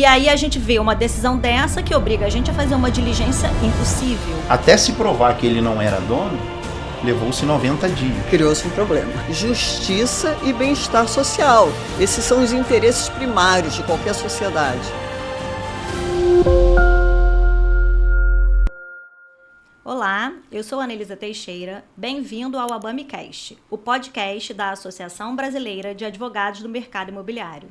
E aí a gente vê uma decisão dessa que obriga a gente a fazer uma diligência impossível. Até se provar que ele não era dono, levou-se 90 dias. Criou-se um problema. Justiça e bem-estar social. Esses são os interesses primários de qualquer sociedade. Olá, eu sou a Anelisa Teixeira. Bem-vindo ao ABAMIcast, o podcast da Associação Brasileira de Advogados do Mercado Imobiliário.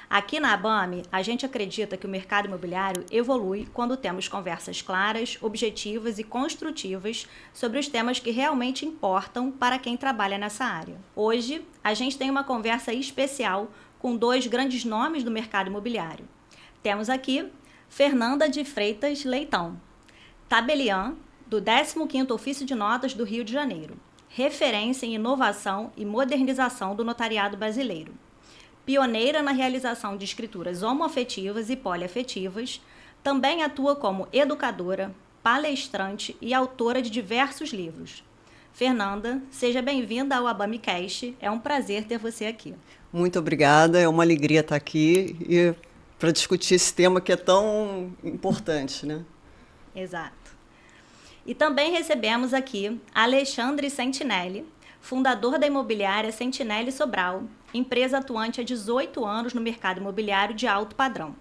Aqui na ABAMI, a gente acredita que o mercado imobiliário evolui quando temos conversas claras, objetivas e construtivas sobre os temas que realmente importam para quem trabalha nessa área. Hoje, a gente tem uma conversa especial com dois grandes nomes do mercado imobiliário. Temos aqui Fernanda de Freitas Leitão, tabeliã do 15º Ofício de Notas do Rio de Janeiro, referência em inovação e modernização do notariado brasileiro. Pioneira na realização de escrituras homoafetivas e poliafetivas, também atua como educadora, palestrante e autora de diversos livros. Fernanda, seja bem-vinda ao ABAMIcast, é um prazer ter você aqui. Muito obrigada, é uma alegria estar aqui e para discutir esse tema que é tão importante, né? Exato. E também recebemos aqui Alexandre Sentinelli, fundador da imobiliária Sentinelli Sobral, empresa atuante há 18 anos no mercado imobiliário de alto padrão.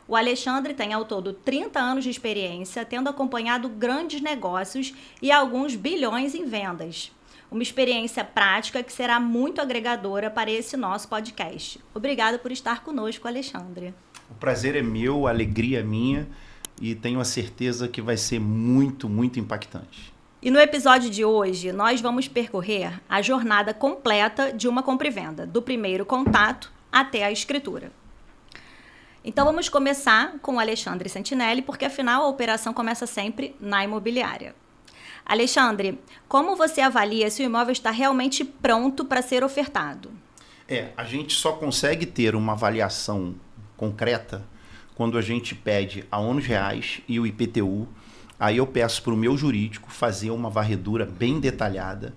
O Alexandre tem ao todo 30 anos de experiência, tendo acompanhado grandes negócios e alguns bilhões em vendas. Uma experiência prática que será muito agregadora para esse nosso podcast. Obrigada por estar conosco, Alexandre. O prazer é meu, a alegria é minha e tenho a certeza que vai ser muito, muito impactante. E no episódio de hoje, nós vamos percorrer a jornada completa de uma compra e venda, do primeiro contato até a escritura. Então vamos começar com o Alexandre Sentinelli, porque afinal a operação começa sempre na imobiliária. Alexandre, como você avalia se o imóvel está realmente pronto para ser ofertado? A gente só consegue ter uma avaliação concreta quando a gente pede a ônus reais e o IPTU. Aí eu peço para o meu jurídico fazer uma varredura bem detalhada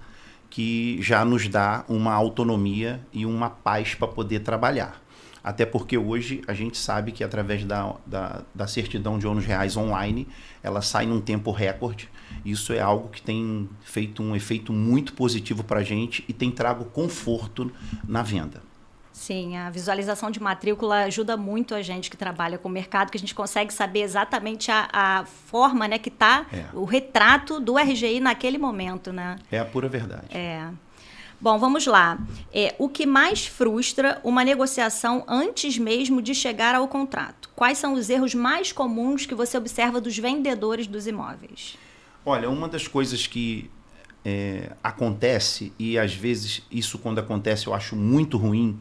que já nos dá uma autonomia e uma paz para poder trabalhar. Até porque hoje a gente sabe que através da certidão de ônus reais online, ela sai num tempo recorde. Isso é algo que tem feito um efeito muito positivo para a gente e tem trago conforto na venda. Sim, a visualização de matrícula ajuda muito a gente que trabalha com o mercado, que a gente consegue saber exatamente a forma, né, que está o retrato do RGI naquele momento, né? É a pura verdade. Bom, vamos lá. O que mais frustra uma negociação antes mesmo de chegar ao contrato? Quais são os erros mais comuns que você observa dos vendedores dos imóveis? Olha, uma das coisas que acontece, e às vezes isso quando acontece eu acho muito ruim,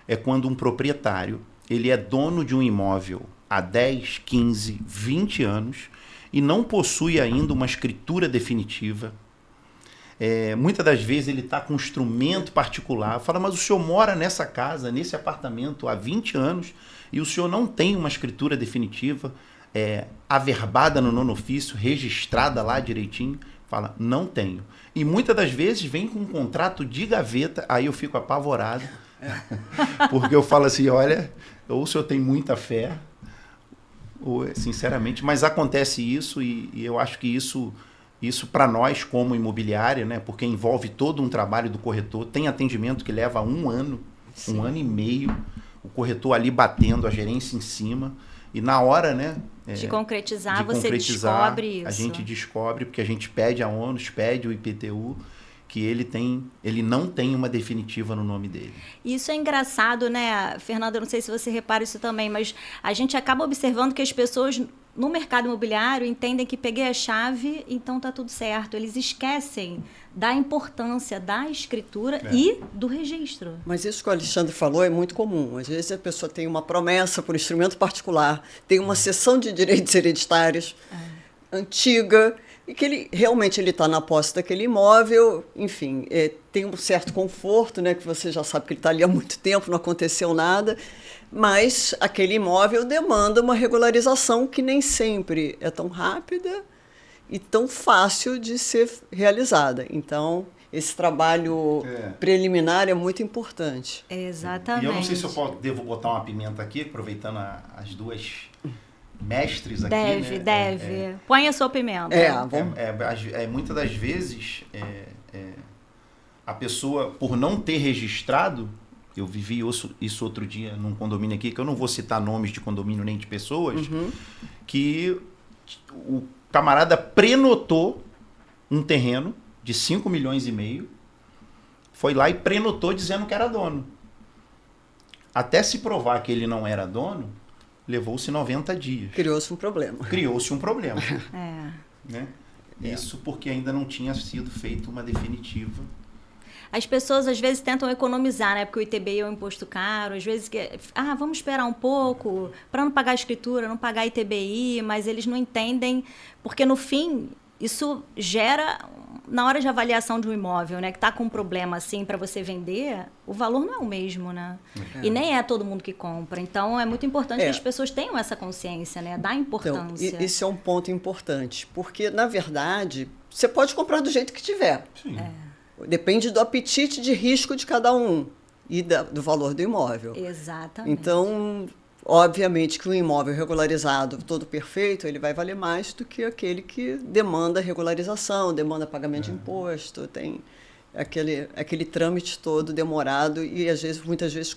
é quando um proprietário ele é dono de um imóvel há 10, 15, 20 anos e não possui ainda uma escritura definitiva. Muitas das vezes ele está com um instrumento particular, fala, mas o senhor mora nessa casa, nesse apartamento há 20 anos e o senhor não tem uma escritura definitiva, averbada no nono ofício, registrada lá direitinho. Fala, não tenho. E muitas das vezes vem com um contrato de gaveta, aí eu fico apavorado. Porque eu falo assim, olha, ou o senhor tem muita fé, ou sinceramente, mas acontece isso e eu acho que isso para nós como imobiliária, né, porque envolve todo um trabalho do corretor, tem atendimento que leva 1 ano, Sim. 1 ano e meio, o corretor ali batendo, a gerência em cima, e na hora, né, de concretizar, você descobre isso. A gente descobre, porque a gente pede a ônus, pede o IPTU, que ele não tem uma definitiva no nome dele. Isso é engraçado, né, Fernanda? Eu não sei se você repara isso também, mas a gente acaba observando que as pessoas no mercado imobiliário entendem que peguei a chave, então tá tudo certo. Eles esquecem da importância da escritura e do registro. Mas isso que o Alexandre falou é muito comum. Às vezes a pessoa tem uma promessa por instrumento particular, tem uma cessão de direitos hereditários antiga, e que ele realmente está na posse daquele imóvel, enfim, tem um certo conforto, né, que você já sabe que ele está ali há muito tempo, não aconteceu nada, mas aquele imóvel demanda uma regularização que nem sempre é tão rápida e tão fácil de ser realizada. Então, esse trabalho preliminar é muito importante. Exatamente. E eu não sei se eu devo botar uma pimenta aqui, aproveitando as duas mestres aqui. Deve. Põe a sua pimenta. Muitas das vezes, a pessoa, por não ter registrado, eu vivi isso outro dia num condomínio aqui, que eu não vou citar nomes de condomínio nem de pessoas, que o camarada prenotou um terreno de 5,5 milhões, foi lá e prenotou dizendo que era dono. Até se provar que ele não era dono, levou-se 90 dias. Criou-se um problema. Né? Isso porque ainda não tinha sido feita uma definitiva. As pessoas às vezes tentam economizar, né? Porque o ITBI é um imposto caro, às vezes vamos esperar um pouco para não pagar a escritura, não pagar ITBI, mas eles não entendem, porque no fim isso gera, na hora de avaliação de um imóvel, né, que está com um problema assim para você vender, o valor não é o mesmo, né? E nem é todo mundo que compra. Então é muito importante que as pessoas tenham essa consciência, né, da importância. Então, esse é um ponto importante, porque na verdade você pode comprar do jeito que tiver. Sim. Depende do apetite de risco de cada um e do valor do imóvel. Exatamente. Então, obviamente que um imóvel regularizado, todo perfeito, ele vai valer mais do que aquele que demanda regularização, demanda pagamento de imposto, tem aquele trâmite todo demorado e muitas vezes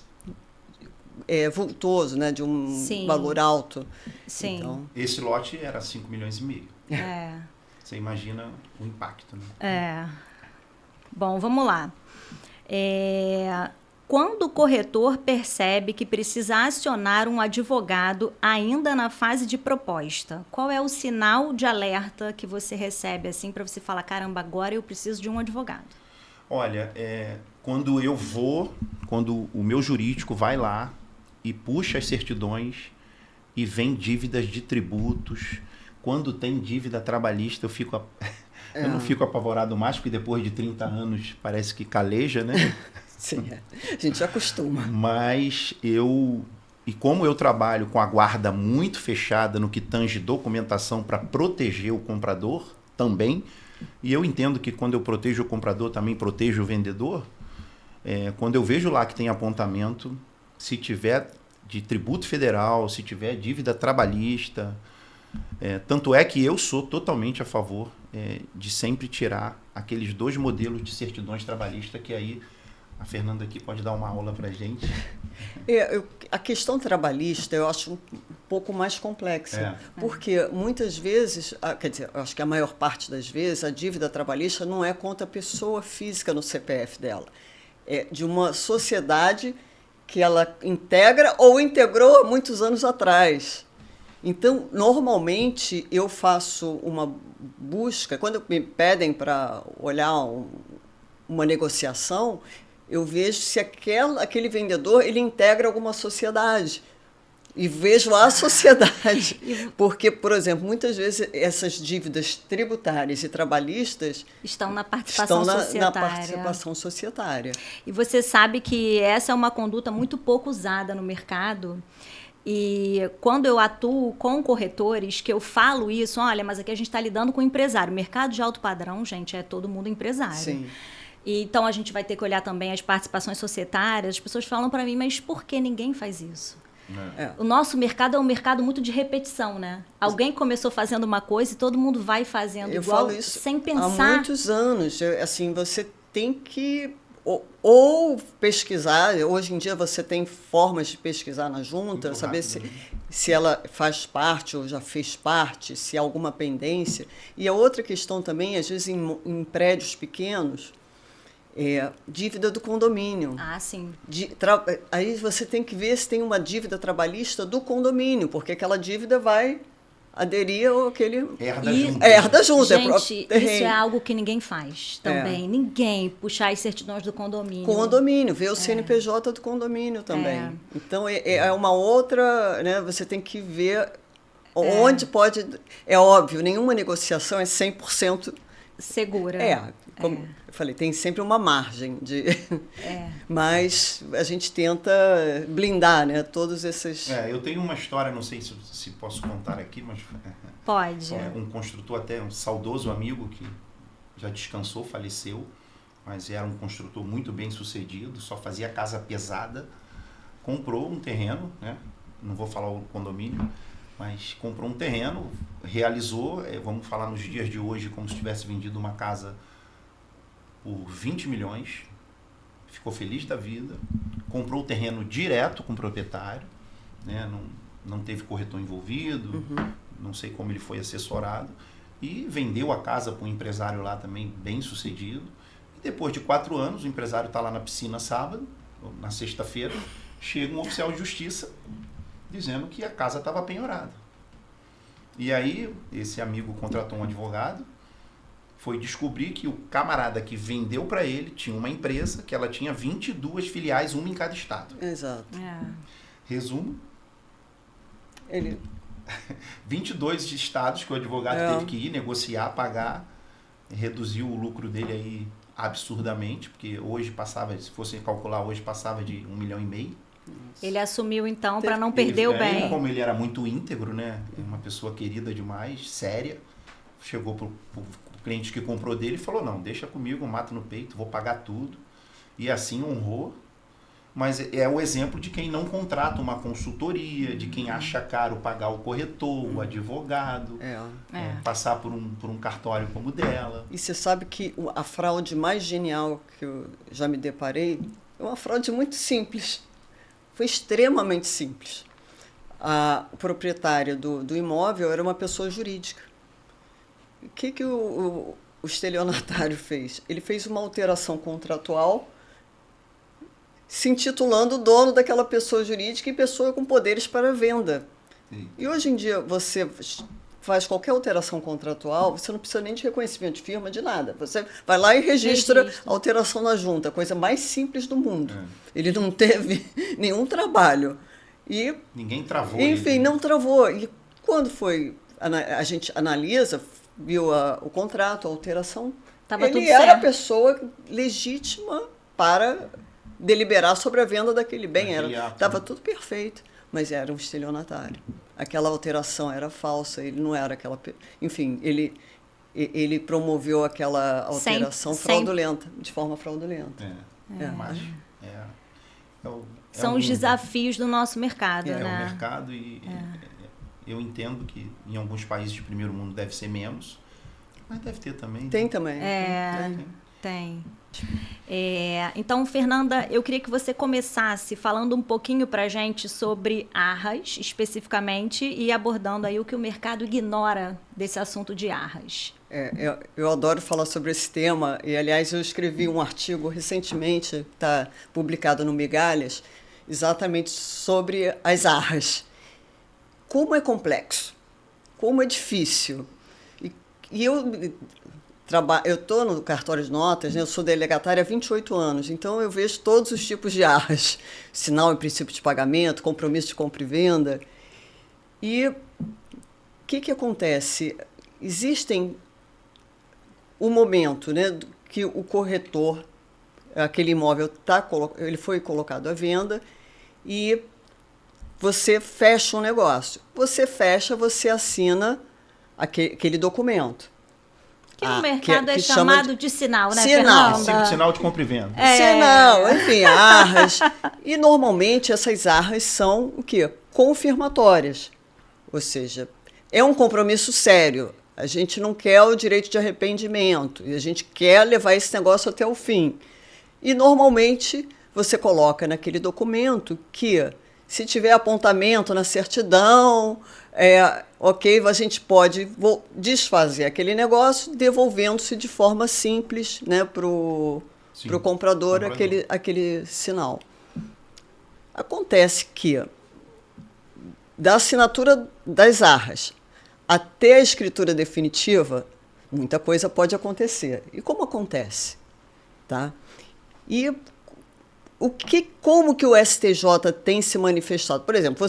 vultoso, né, de um valor alto. Sim. Então, esse lote era 5,5 milhões. Você imagina o impacto, né? Bom, vamos lá. Quando o corretor percebe que precisa acionar um advogado ainda na fase de proposta, qual é o sinal de alerta que você recebe assim para você falar, caramba, agora eu preciso de um advogado? Olha, quando o meu jurídico vai lá e puxa as certidões e vem dívidas de tributos, quando tem dívida trabalhista eu não fico apavorado mais, porque depois de 30 anos parece que caleja, né? Sim, a gente acostuma. Mas como eu trabalho com a guarda muito fechada no que tange documentação para proteger o comprador também, e eu entendo que quando eu protejo o comprador, também protejo o vendedor, quando eu vejo lá que tem apontamento, se tiver de tributo federal, se tiver dívida trabalhista, tanto é que eu sou totalmente a favor de sempre tirar aqueles 2 modelos de certidões trabalhistas, que aí a Fernanda aqui pode dar uma aula para a gente. A questão trabalhista eu acho um pouco mais complexa, porque muitas vezes, quer dizer, eu acho que a maior parte das vezes, a dívida trabalhista não é contra a pessoa física no CPF dela, é de uma sociedade que ela integra ou integrou há muitos anos atrás. Então, normalmente, eu faço uma busca, quando me pedem para olhar uma negociação, eu vejo se aquele vendedor ele integra alguma sociedade. E vejo a sociedade. Porque, por exemplo, muitas vezes essas dívidas tributárias e trabalhistas estão na participação societária. Na participação societária. E você sabe que essa é uma conduta muito pouco usada no mercado. E quando eu atuo com corretores, que eu falo isso, olha, mas aqui a gente está lidando com empresário. Mercado de alto padrão, gente, é todo mundo empresário. Sim. E, então, a gente vai ter que olhar também as participações societárias. As pessoas falam para mim, mas por que ninguém faz isso? O nosso mercado é um mercado muito de repetição, né? Alguém começou fazendo uma coisa e todo mundo vai fazendo igual, falo isso sem pensar. Há muitos anos. Assim, você tem que ou pesquisar. Hoje em dia você tem formas de pesquisar na junta, muito saber se ela faz parte ou já fez parte, se há alguma pendência. E a outra questão também, às vezes em prédios pequenos, dívida do condomínio. Ah, sim. Aí você tem que ver se tem uma dívida trabalhista do condomínio, porque aquela dívida vai aderir àquele... Herda junto. Gente, isso é algo que ninguém faz também. Ninguém puxar as certidões do condomínio. Condomínio, ver o CNPJ do condomínio também. Então, é uma outra... Né, você tem que ver onde pode... É óbvio, nenhuma negociação é 100% segura. Como eu falei, tem sempre uma margem de... Mas a gente tenta blindar, né, todos esses... Eu tenho uma história, não sei se posso contar aqui, mas... Pode. Um construtor, até um saudoso amigo que já descansou, faleceu. mas era um construtor muito bem sucedido, só fazia casa pesada, comprou um terreno, né? Não vou falar o condomínio, mas comprou um terreno, realizou, vamos falar nos dias de hoje, como se tivesse vendido uma casa por 20 milhões, ficou feliz da vida, comprou o terreno direto com o proprietário, né? Não teve corretor envolvido, não sei como ele foi assessorado, e vendeu a casa para um empresário lá também bem sucedido. E depois de 4 anos, o empresário está lá na piscina sábado, na sexta-feira, chega um oficial de justiça dizendo que a casa estava penhorada. E aí, esse amigo contratou um advogado, foi descobrir que o camarada que vendeu para ele tinha uma empresa que ela tinha 22 filiais, uma em cada estado. Exato. Resumo, Ele 22 estados que o advogado teve que ir negociar, pagar, reduziu o lucro dele aí absurdamente, porque hoje passava, se fosse calcular hoje, passava de 1,5 milhão. Ele assumiu então para não perder o bem. Como ele era muito íntegro, né? Uma pessoa querida demais, séria, chegou pro cliente que comprou dele e falou, não, deixa comigo, mato no peito, vou pagar tudo. E assim honrou. Mas é o exemplo de quem não contrata uma consultoria, de quem acha caro pagar o corretor, o advogado, passar por um cartório como o dela. E você sabe que a fraude mais genial que eu já me deparei é uma fraude muito simples. Foi extremamente simples. A proprietária do imóvel era uma pessoa jurídica. O que o estelionatário fez? Ele fez uma alteração contratual se intitulando dono daquela pessoa jurídica e pessoa com poderes para venda. Sim. E hoje em dia você faz qualquer alteração contratual, você não precisa nem de reconhecimento de firma, de nada. Você vai lá e registra a alteração na junta, a coisa mais simples do mundo. Ele não teve nenhum trabalho. E, ninguém travou. Enfim, ele. Não travou. E quando a gente analisa, viu o contrato, a alteração, ele era a pessoa legítima para deliberar sobre a venda daquele bem. Estava tudo perfeito, mas era um estelionatário. Aquela alteração era falsa, ele não era aquela... Enfim, ele promoveu aquela alteração fraudulenta, de forma fraudulenta. São os desafios do nosso mercado, né? É o mercado e eu entendo que em alguns países de primeiro mundo deve ser menos, mas deve ter também. Tem também. Tem. Então, Fernanda, eu queria que você começasse falando um pouquinho para a gente sobre arras, especificamente, e abordando aí o que o mercado ignora desse assunto de arras. Eu adoro falar sobre esse tema, e, aliás, eu escrevi um artigo recentemente, está publicado no Migalhas, exatamente sobre as arras. Como é complexo, como é difícil. E eu estou no cartório de notas, né? Eu sou delegatária há 28 anos, então eu vejo todos os tipos de arras, sinal em princípio de pagamento, compromisso de compra e venda. E o que acontece? Existem o momento, né, que o corretor, aquele imóvel ele foi colocado à venda e você fecha um negócio. Você fecha, você assina aquele documento. Que no mercado é chamado de sinal, né, sinal. Fernanda? Sinal de compra e venda. Sinal, enfim, arras. E normalmente essas arras são o quê? Confirmatórias. Ou seja, é um compromisso sério. A gente não quer o direito de arrependimento. E a gente quer levar esse negócio até o fim. E normalmente você coloca naquele documento que, se tiver apontamento na certidão, ok, a gente pode desfazer aquele negócio, devolvendo-se de forma simples, né, para o comprador aquele sinal. Acontece que, da assinatura das arras até a escritura definitiva, muita coisa pode acontecer. E como acontece? Tá? E como que o STJ tem se manifestado? Por exemplo,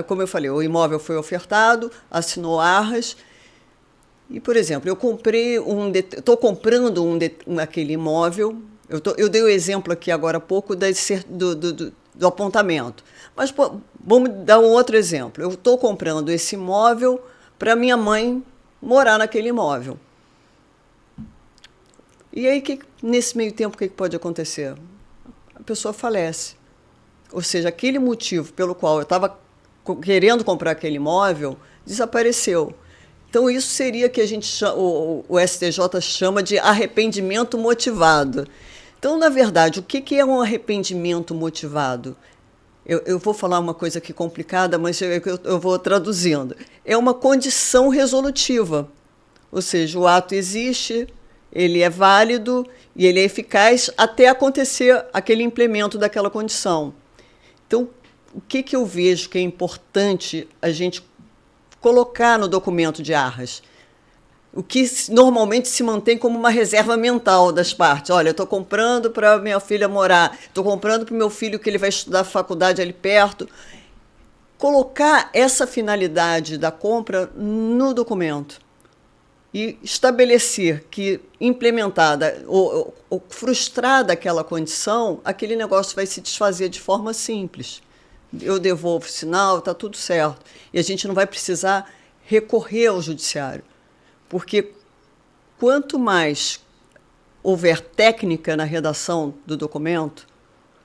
como eu falei, o imóvel foi ofertado, assinou arras, e, por exemplo, estou comprando aquele imóvel, eu dei o exemplo aqui agora há pouco do apontamento, mas vamos dar um outro exemplo. Eu estou comprando esse imóvel para minha mãe morar naquele imóvel. E aí, nesse meio tempo, o que pode acontecer? A pessoa falece. Ou seja, aquele motivo pelo qual eu estava querendo comprar aquele imóvel desapareceu. Então, isso seria que a gente o STJ chama de arrependimento motivado. Então, na verdade, o que é um arrependimento motivado? Eu vou falar uma coisa aqui complicada, mas eu vou traduzindo. É uma condição resolutiva. Ou seja, o ato existe, ele é válido e ele é eficaz até acontecer aquele implemento daquela condição. Então, o que eu vejo que é importante a gente colocar no documento de arras? O que normalmente se mantém como uma reserva mental das partes. Olha, eu estou comprando para minha filha morar, estou comprando para o meu filho que ele vai estudar faculdade ali perto. Colocar essa finalidade da compra no documento e estabelecer que, implementada ou frustrada aquela condição, aquele negócio vai se desfazer de forma simples. Eu devolvo o sinal, está tudo certo. E a gente não vai precisar recorrer ao judiciário. Porque quanto mais houver técnica na redação do documento,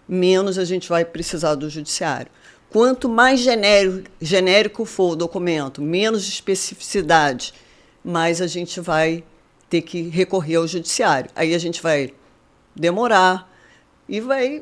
menos a gente vai precisar do judiciário. Quanto mais genérico for o documento, menos especificidade, mais a gente vai ter que recorrer ao judiciário. Aí a gente vai demorar e vai...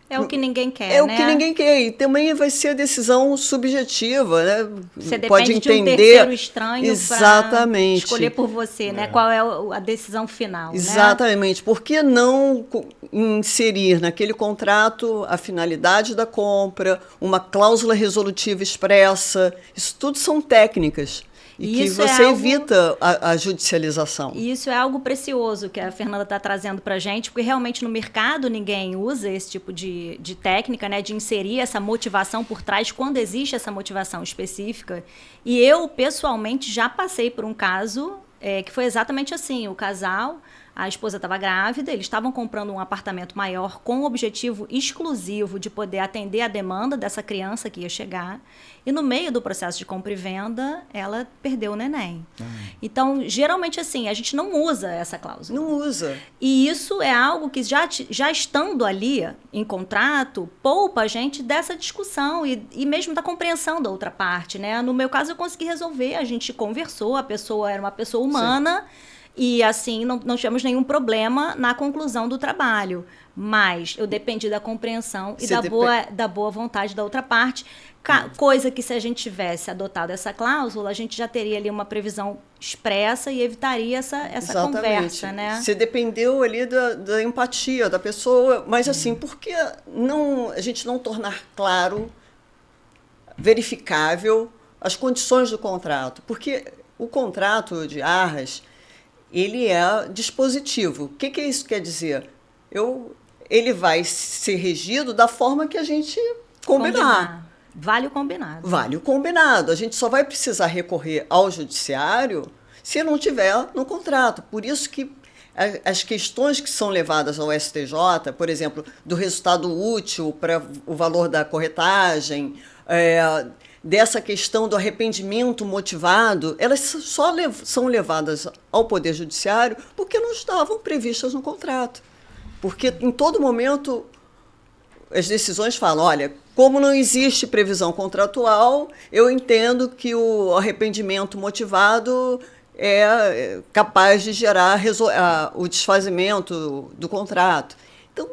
É o que ninguém quer, né? É o né? que ninguém quer. E também vai ser decisão subjetiva, né? Você pode depende entender de um terceiro estranho exatamente para escolher por você, né? Qual é a decisão final, exatamente. Né? Por que não inserir naquele contrato a finalidade da compra, uma cláusula resolutiva expressa? Isso tudo são técnicas. E que você evita a judicialização. E isso é algo precioso que a Fernanda está trazendo para a gente, porque realmente no mercado ninguém usa esse tipo de técnica, né, de inserir essa motivação por trás quando existe essa motivação específica. E eu, pessoalmente, já passei por um caso que foi exatamente assim. O casal, a esposa estava grávida, eles estavam comprando um apartamento maior com o objetivo exclusivo de poder atender a demanda dessa criança que ia chegar. E no meio do processo de compra e venda, ela perdeu o neném. Então, geralmente assim, a gente não usa essa cláusula. Não usa. E isso é algo que já estando ali em contrato, poupa a gente dessa discussão e mesmo da compreensão da outra parte, né? No meu caso, eu consegui resolver, a gente conversou, a pessoa era uma pessoa humana. Sim. E, assim, não tivemos nenhum problema na conclusão do trabalho. Mas eu dependi da compreensão e da boa vontade da outra parte. Coisa que, se a gente tivesse adotado essa cláusula, a gente já teria ali uma previsão expressa e evitaria essa conversa, né? Você dependeu ali da empatia da pessoa. Mas, assim, por que a gente não tornar claro, verificável, as condições do contrato? Porque o contrato de arras... ele é dispositivo. O que isso quer dizer? Ele vai ser regido da forma que a gente combinar. Vale o combinado. Vale o combinado. A gente só vai precisar recorrer ao judiciário se não tiver no contrato. Por isso que as questões que são levadas ao STJ, por exemplo, do resultado útil para o valor da corretagem, dessa questão do arrependimento motivado, elas só são levadas ao Poder Judiciário porque não estavam previstas no contrato. Porque, em todo momento, as decisões falam, olha, como não existe previsão contratual, eu entendo que o arrependimento motivado é capaz de gerar o desfazimento do contrato. Então,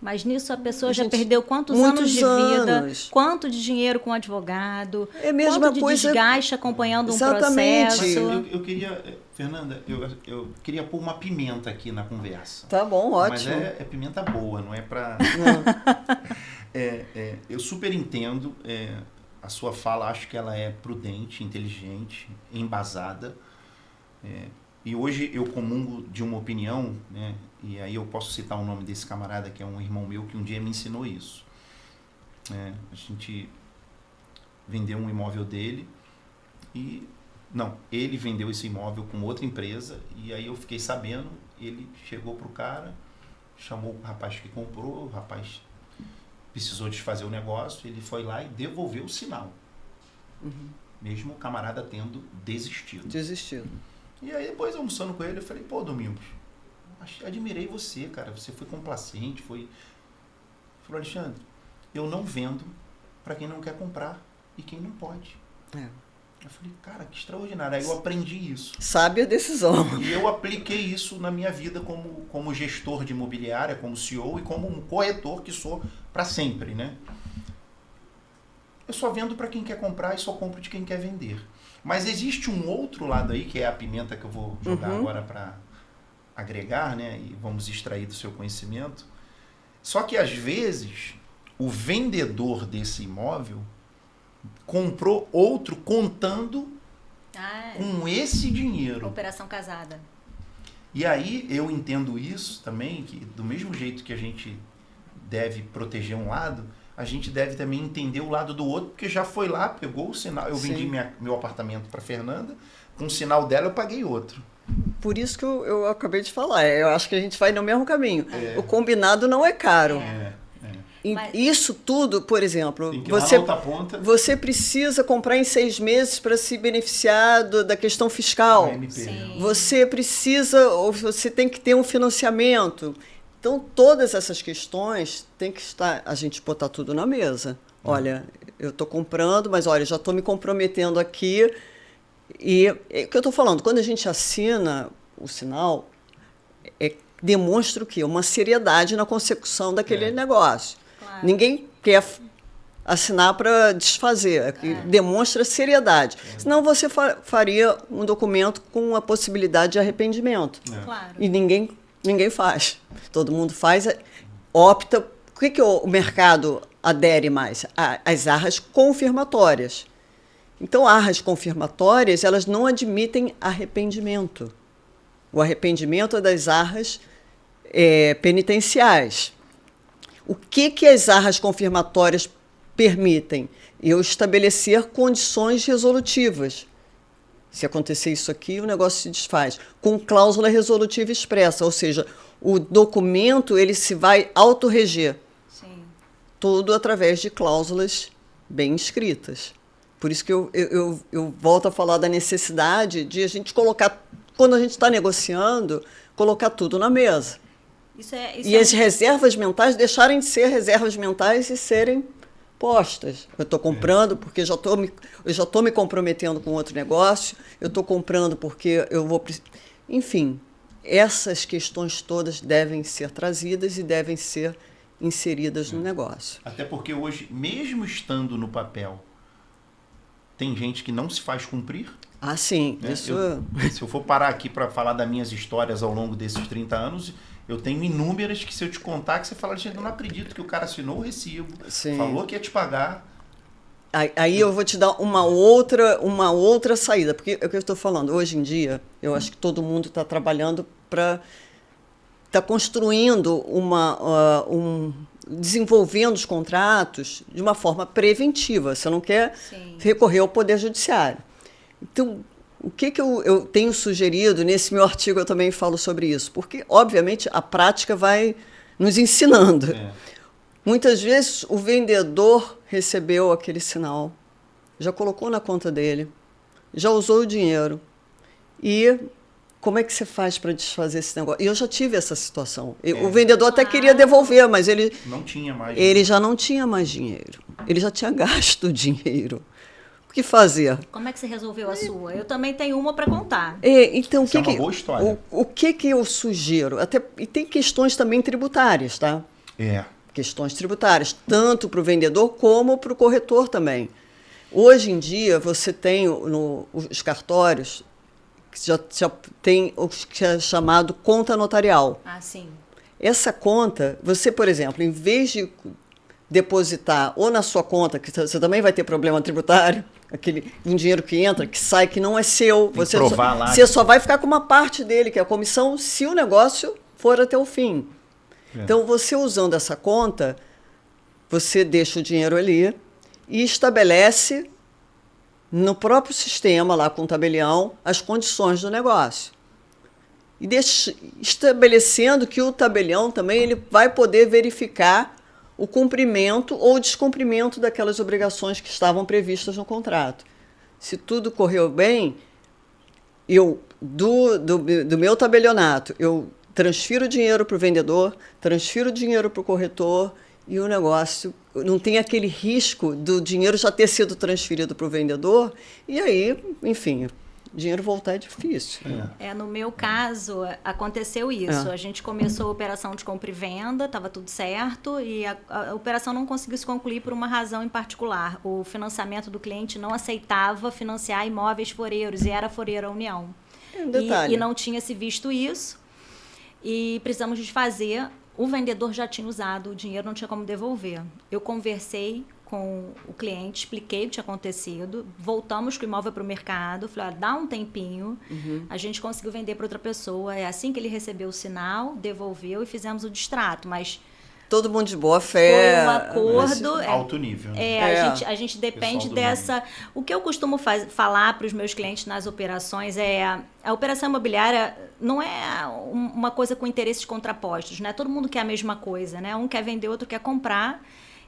mas nisso a pessoa já perdeu quantos anos de vida, quanto de dinheiro com o advogado, quanto de desgaste acompanhando um processo. Eu queria, Fernanda, eu queria pôr uma pimenta aqui na conversa. Tá bom, ótimo. Mas é pimenta boa, não é para... eu super entendo a sua fala, acho que ela é prudente, inteligente, embasada. E hoje eu comungo de uma opinião, né? E aí eu posso citar o nome desse camarada, que é um irmão meu, que um dia me ensinou isso. A gente vendeu um imóvel dele e... Não, ele vendeu esse imóvel com outra empresa e aí eu fiquei sabendo, ele chegou pro cara, chamou o rapaz que comprou, o rapaz precisou desfazer o negócio, ele foi lá e devolveu o sinal. Mesmo o camarada tendo desistido. Desistido. E aí depois, almoçando com ele, eu falei, pô, Domingos, Admirei você, cara. Você foi complacente, foi... Falou, Alexandre, eu não vendo para quem não quer comprar e quem não pode. Eu falei, cara, que extraordinário. Aí eu aprendi isso. Sabe a decisão. E eu apliquei isso na minha vida como gestor de imobiliária, como CEO e como um corretor que sou para sempre, né? Eu só vendo para quem quer comprar e só compro de quem quer vender. Mas existe um outro lado aí, que é a pimenta que eu vou jogar agora para agregar, né? E vamos extrair do seu conhecimento. Só que às vezes o vendedor desse imóvel comprou outro contando com esse dinheiro. Operação casada. E aí eu entendo isso também, que do mesmo jeito que a gente deve proteger um lado, a gente deve também entender o lado do outro, porque já foi lá, pegou o sinal. Eu vendi meu apartamento para Fernanda, com o sinal dela eu paguei outro. Por isso que eu acabei de falar. Eu acho que a gente vai no mesmo caminho. O combinado não é caro. Isso tudo, por exemplo, você precisa comprar em 6 meses para se beneficiar da questão fiscal. Você precisa, ou você tem que ter um financiamento. Então, todas essas questões tem que estar, a gente botar tudo na mesa. Olha, eu estou comprando, mas olha, já estou me comprometendo aqui. E o que eu estou falando, quando a gente assina o sinal, demonstra o quê? Uma seriedade na consecução daquele negócio. Claro. Ninguém quer assinar para desfazer, demonstra seriedade. Senão você faria um documento com a possibilidade de arrependimento. Claro. E ninguém faz. Todo mundo faz, opta. O que o mercado adere mais? As arras confirmatórias. Então, arras confirmatórias, elas não admitem arrependimento. O arrependimento é das arras penitenciais. O que as arras confirmatórias permitem? Eu estabelecer condições resolutivas. Se acontecer isso aqui, o negócio se desfaz. Com cláusula resolutiva expressa, ou seja, o documento ele se vai autorreger. Sim. Tudo através de cláusulas bem escritas. Por isso que eu volto a falar da necessidade de a gente colocar, quando a gente está negociando, colocar tudo na mesa. As reservas mentais deixarem de ser reservas mentais e serem postas. Eu estou comprando porque eu já estou me comprometendo com outro negócio, eu estou comprando porque eu vou... Enfim, essas questões todas devem ser trazidas e devem ser inseridas no negócio. Até porque hoje, mesmo estando no papel, tem gente que não se faz cumprir. Ah, sim. Né? Isso... Se eu for parar aqui para falar das minhas histórias ao longo desses 30 anos, eu tenho inúmeras que, se eu te contar, que você fala, eu não acredito que o cara assinou o recibo, falou que ia te pagar. Aí eu vou te dar uma outra saída, porque é o que eu estou falando. Hoje em dia, eu acho que todo mundo está trabalhando para... Está construindo desenvolvendo os contratos de uma forma preventiva. Você não quer recorrer ao Poder Judiciário. Então, o que eu tenho sugerido, nesse meu artigo eu também falo sobre isso, porque, obviamente, a prática vai nos ensinando. Muitas vezes o vendedor recebeu aquele sinal, já colocou na conta dele, já usou o dinheiro. E como é que você faz para desfazer esse negócio? E eu já tive essa situação. O vendedor até queria devolver, mas ele não tinha mais. Ele já não tinha mais dinheiro. Ele já tinha gasto o dinheiro. O que fazer? Como é que você resolveu a sua? Eu também tenho uma para contar. Então, é uma boa história. O que eu sugiro? E tem questões também tributárias, tá? Questões tributárias, tanto para o vendedor como para o corretor também. Hoje em dia, você tem os cartórios, que já tem o que é chamado conta notarial. Ah, sim. Essa conta, você, por exemplo, em vez de depositar ou na sua conta, que você também vai ter problema tributário, um dinheiro que entra, que sai, que não é seu, você só vai ficar com uma parte dele, que é a comissão, se o negócio for até o fim. Então, você usando essa conta, você deixa o dinheiro ali e estabelece no próprio sistema, lá com o tabelião, as condições do negócio. E estabelecendo que o tabelião também ele vai poder verificar o cumprimento ou o descumprimento daquelas obrigações que estavam previstas no contrato. Se tudo correu bem, do meu tabelionato, eu transfiro o dinheiro para o vendedor, transfiro o dinheiro para o corretor e o negócio não tem aquele risco do dinheiro já ter sido transferido para o vendedor e aí, enfim, dinheiro voltar é difícil. No meu caso, aconteceu isso. A gente começou a operação de compra e venda, estava tudo certo, e a operação não conseguiu se concluir por uma razão em particular. O financiamento do cliente não aceitava financiar imóveis foreiros, e era foreira a União. E não tinha se visto isso, e precisamos desfazer. O vendedor já tinha usado o dinheiro, não tinha como devolver. Eu conversei com o cliente, expliquei o que tinha acontecido, voltamos com o imóvel para o mercado, falei, dá um tempinho, a gente conseguiu vender para outra pessoa, é assim que ele recebeu o sinal, devolveu e fizemos o distrato, mas... Todo mundo de boa fé. Foi um acordo. Alto nível. A gente depende dessa... O que eu costumo falar para os meus clientes nas operações a operação imobiliária não é uma coisa com interesses contrapostos, né? Todo mundo quer a mesma coisa, né? Um quer vender, outro quer comprar.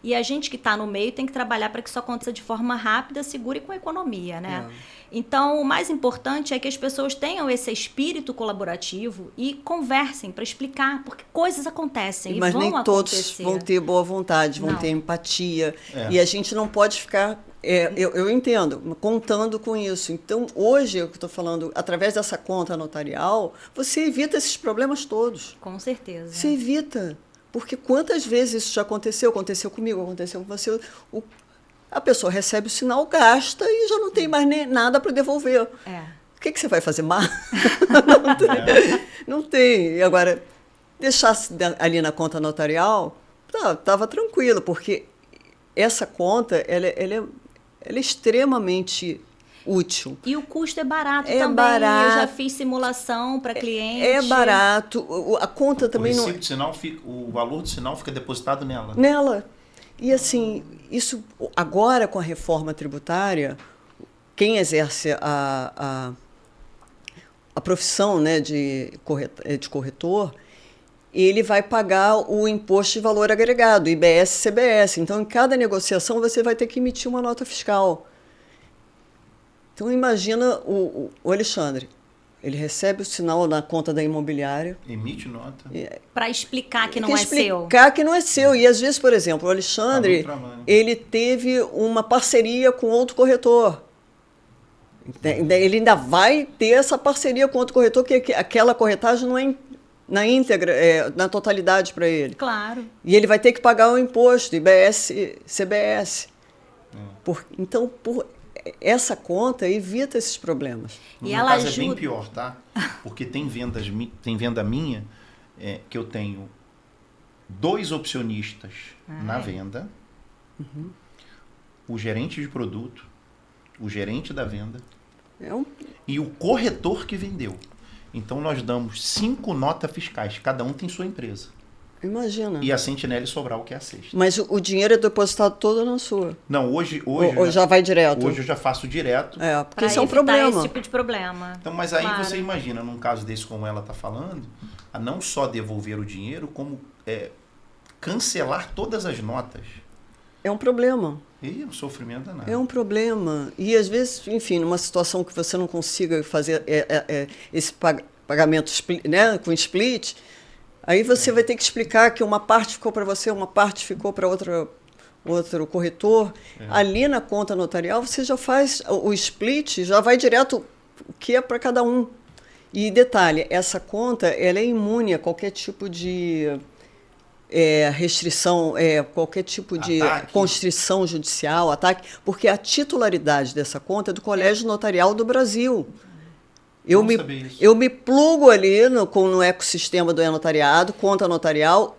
E a gente que está no meio tem que trabalhar para que isso aconteça de forma rápida, segura e com economia, né? Então, o mais importante é que as pessoas tenham esse espírito colaborativo e conversem para explicar, porque coisas acontecem Mas e vão nem todos acontecer. vão ter boa vontade, vão ter empatia. E a gente não pode ficar... eu entendo, contando com isso. Então, hoje, eu estou falando, através dessa conta notarial, você evita esses problemas todos. Com certeza. Você evita. Porque quantas vezes isso já aconteceu? Aconteceu comigo, aconteceu com você. A pessoa recebe o sinal, gasta e já não tem mais nem nada para devolver. O que você vai fazer? Não tem. E agora, deixasse ali na conta notarial, estava tranquilo, porque essa conta ela é extremamente útil. E o custo é barato também. Barato. Eu já fiz simulação para cliente. É barato. A conta também não... O valor do sinal fica depositado nela. E assim, isso agora com a reforma tributária, quem exerce a profissão, né, de corretor, ele vai pagar o imposto de valor agregado, IBS e CBS. Então, em cada negociação, você vai ter que emitir uma nota fiscal. Então, imagina o Alexandre. Ele recebe o sinal na conta da imobiliária. Emite nota. Para explicar que não é seu. Explicar que não é seu. E, às vezes, por exemplo, o Alexandre, ele teve uma parceria com outro corretor. Ele ainda vai ter essa parceria com outro corretor, que aquela corretagem não é na íntegra, na totalidade para ele. Claro. E ele vai ter que pagar o imposto, IBS, CBS. Então, essa conta evita esses problemas. No meu caso é bem pior, tá? Porque tem venda minha que eu tenho 2 opcionistas na venda, o gerente de produto, o gerente da venda e o corretor que vendeu. Então nós damos 5 notas fiscais, cada um tem sua empresa. Imagina. E a Sentinelle Sobral, que é a sexta. Mas o dinheiro é depositado todo na sua? Não, hoje já vai direto? Hoje eu já faço direto. Porque isso é um problema. Esse tipo de problema. Então, mas aí você imagina, num caso desse como ela está falando, a não só devolver o dinheiro, como cancelar todas as notas. É um problema. E o sofrimento danado. É um problema. E às vezes, enfim, numa situação que você não consiga fazer esse pagamento né, com split, aí você vai ter que explicar que uma parte ficou para você, uma parte ficou para outro corretor. Ali na conta notarial, você já faz o split, já vai direto o que é para cada um. E detalhe, essa conta ela é imune a qualquer tipo de restrição, qualquer tipo de constrição judicial, ataque, porque a titularidade dessa conta é do Colégio Notarial do Brasil. Eu me plugo ali no ecossistema do e-notariado, conta notarial,